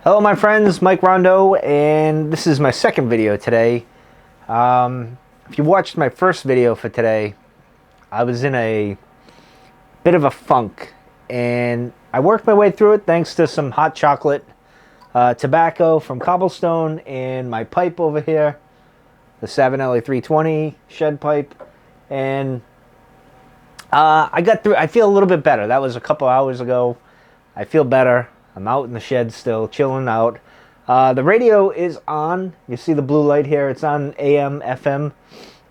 Hello my friends, Mike Rondo, and this is my second video today. If you watched my first video for today, I was in a bit of a funk, and I worked my way through it thanks to some hot chocolate, tobacco from Cobblestone, and my pipe over here, the Savinelli 320 shed pipe, and I got through. I feel a little bit better. That was a couple hours ago. I feel better. I'm out in the shed still, chilling out. The radio is on. You see the blue light here. It's on AM, FM,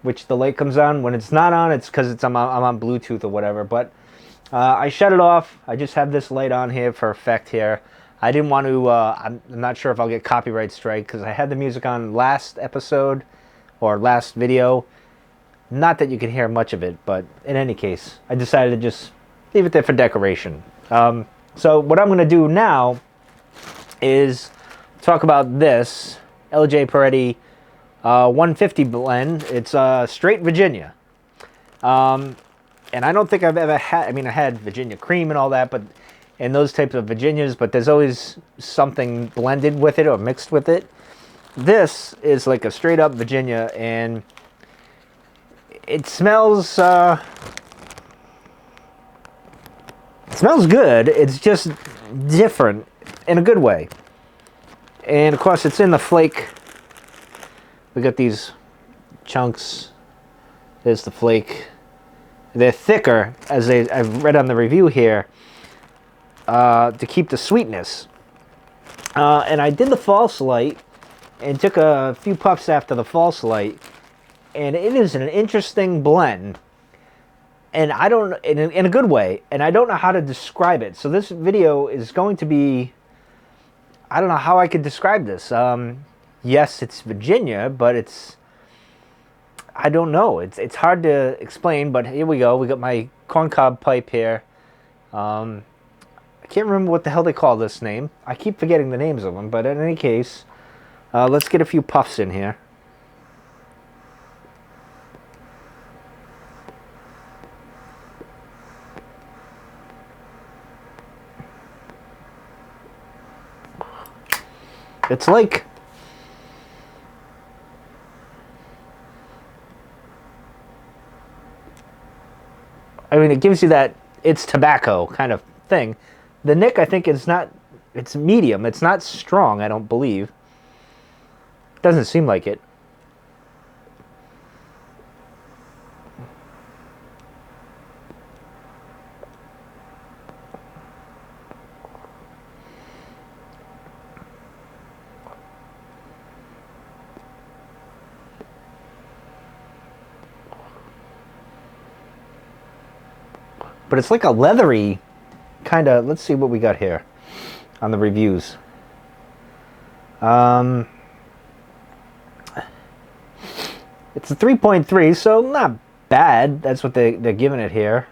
which the light comes on. When it's not on, it's because I'm on Bluetooth or whatever. But I shut it off. I just have this light on here for effect here. I didn't want to, I'm not sure if I'll get copyright strike because I had the music on last episode or last video. Not that you can hear much of it, but in any case, I decided to just leave it there for decoration. So what I'm going to do now is talk about this LJ Peretti 150 blend. It's straight Virginia. And I don't think I've ever had, I mean, I had Virginia cream and all that, but and those types of Virginias, but there's always something blended with it or mixed with it. This is like a straight up Virginia, and it smells good. It's just different in a good way. And of course it's in the Flake. We got these chunks. There's the Flake. They're thicker, as I've read on the review here, to keep the sweetness. And I did the false light and took a few puffs after the false light. And it is an interesting blend, and I don't, in a good way, and I don't know how to describe it. So this video is going to be, I don't know how I could describe this. Yes, it's Virginia, but it's, I don't know. It's hard to explain, but here we go. We got my corncob pipe here. I can't remember what the hell they call this name. I keep forgetting the names of them, but in any case, let's get a few puffs in here. It's like, I mean, it gives you that it's tobacco kind of thing. The nick, I think, is not, it's medium. It's not strong, I don't believe. Doesn't seem like it. But it's like a leathery kind of, let's see what we got here on the reviews. It's a 3.3, so not bad. That's what they're giving it here.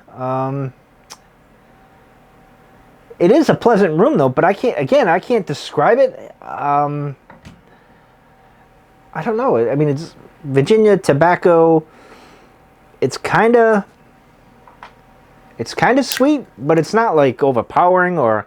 It is a pleasant room though, but I can't describe it. I don't know. I mean, it's Virginia tobacco. It's kind of sweet, but it's not like overpowering or...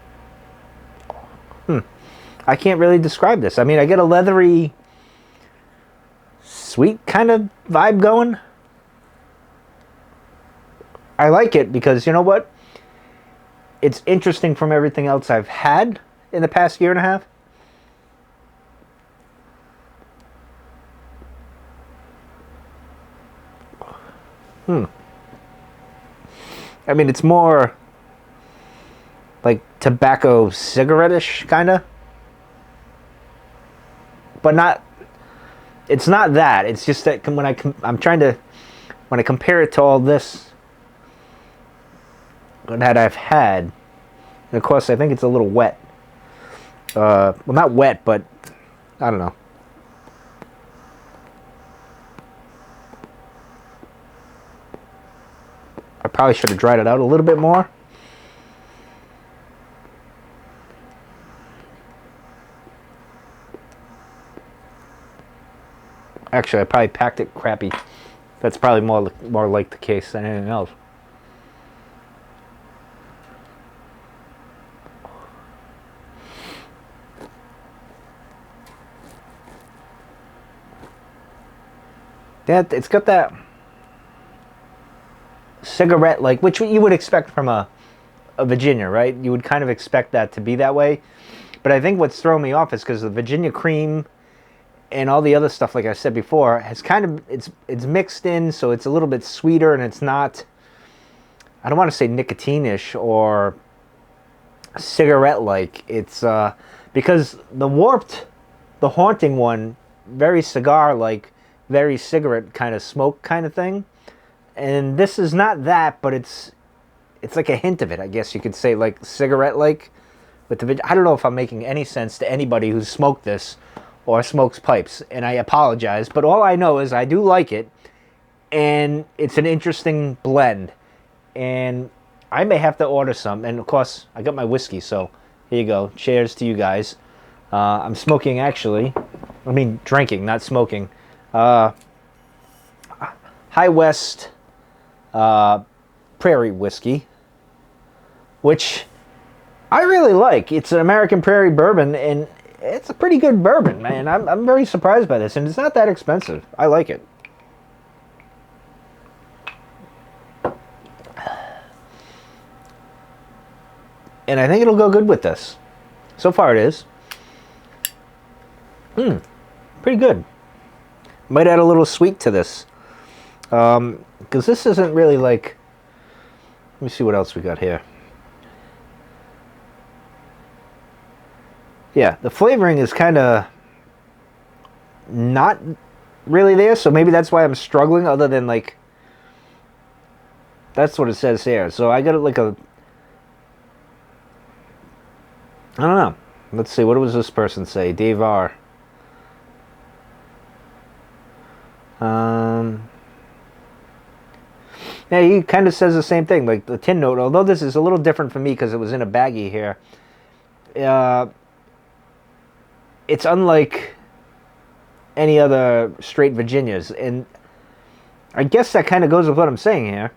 Hmm. I can't really describe this. I mean, I get a leathery, sweet kind of vibe going. I like it because, you know what? It's interesting from everything else I've had in the past year and a half. I mean, it's more like tobacco cigarette-ish, kind of. But not, it's not that. It's just that when I'm trying to, when I compare it to all this that I've had, And of course, I think it's a little wet. Well, not wet, but I don't know. I probably should have dried it out a little bit more. Actually, I probably packed it crappy. That's probably more like the case than anything else. Yeah, it's got that cigarette like, which you would expect from a Virginia, right? You would kind of expect that to be that way. But I think what's throwing me off is because the Virginia cream and all the other stuff, like I said before, has kind of it's mixed in, so it's a little bit sweeter, and it's not, I don't want to say nicotine-ish or cigarette-like. It's because the haunting one, very cigar-like, very cigarette kind of smoke kind of thing, and this is not that, but it's like a hint of it, I guess you could say, like cigarette-like. With the, I don't know if I'm making any sense to anybody who's smoked this or smokes pipes, and I apologize, but all I know is I do like it, and it's an interesting blend, and I may have to order some. And of course, I got my whiskey, so here you go. Cheers to you guys. I'm smoking, actually. I mean, drinking, not smoking. High West Prairie whiskey, which I really like. It's an American Prairie bourbon, and it's a pretty good bourbon, man. I'm very surprised by this, and it's not that expensive. I like it. And I think it'll go good with this. So far it is. Pretty good. Might add a little sweet to this. Because this isn't really like... Let me see what else we got here. Yeah, the flavoring is kind of not really there, so maybe that's why I'm struggling, other than like... That's what it says here. So I got it like a... I don't know. Let's see, what does this person say? Dave R. Yeah, he kind of says the same thing, like the tin note, although this is a little different for me because it was in a baggie here. It's unlike any other straight Virginias, and I guess that kind of goes with what I'm saying here.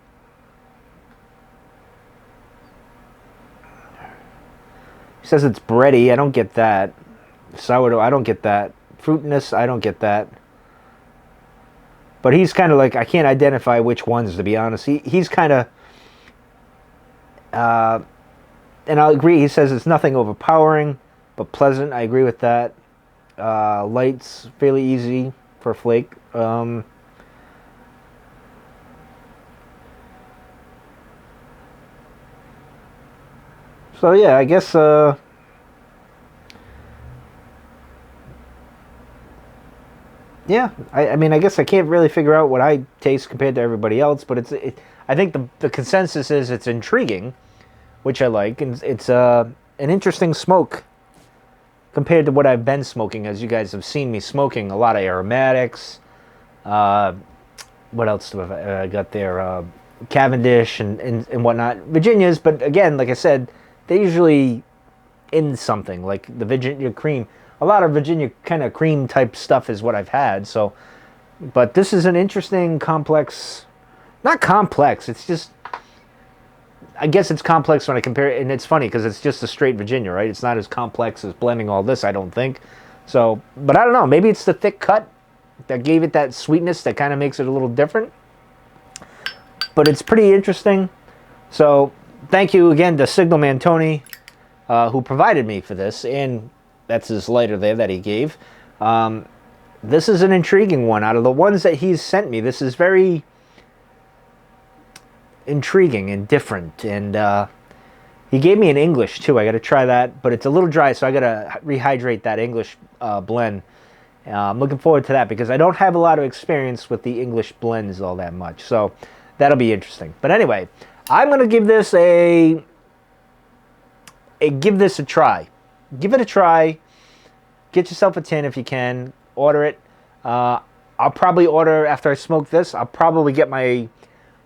He says it's bready. I don't get that. Sourdough, I don't get that. Fruitiness, I don't get that. But he's kind of like, I can't identify which ones, to be honest. He's kind of, and I'll agree, he says it's nothing overpowering, but pleasant. I agree with that. Light's fairly easy for Flake. So yeah, I guess, yeah, I mean, I guess I can't really figure out what I taste compared to everybody else, but I think the consensus is it's intriguing, which I like, and it's an interesting smoke compared to what I've been smoking, as you guys have seen me smoking a lot of aromatics. What else do I got there? Cavendish and whatnot. Virginias, but again, like I said, they usually in something, like the Virginia cream. A lot of Virginia kind of cream type stuff is what I've had. So, but this is an interesting, complex, not complex, it's just, I guess it's complex when I compare it, and it's funny because it's just a straight Virginia, right? It's not as complex as blending all this, I don't think. So, but I don't know, maybe it's the thick cut that gave it that sweetness that kind of makes it a little different. But it's pretty interesting. So, thank you again to Signalman Tony, who provided me for this, and that's his lighter there that he gave. This is an intriguing one. Out of the ones that he's sent me, this is very intriguing and different. And he gave me an English too. I got to try that, but it's a little dry, so I got to rehydrate that English blend. I'm looking forward to that because I don't have a lot of experience with the English blends all that much. So that'll be interesting. But anyway, I'm going to give this a give this a try. Give it a try. Get yourself a tin if you can. Order it. I'll probably order, after I smoke this, I'll probably get my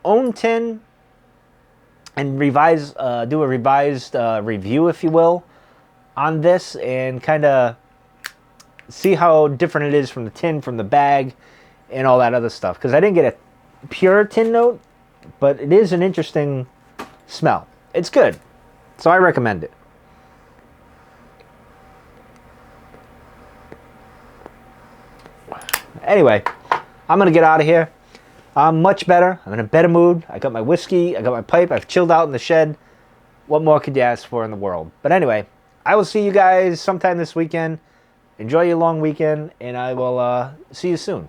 own tin and do a revised review, if you will, on this, and kind of see how different it is from the tin, from the bag, and all that other stuff. Because I didn't get a pure tin note, but it is an interesting smell. It's good, so I recommend it. Anyway, I'm going to get out of here. I'm much better. I'm in a better mood. I got my whiskey. I got my pipe. I've chilled out in the shed. What more could you ask for in the world? But anyway, I will see you guys sometime this weekend. Enjoy your long weekend, and I will see you soon.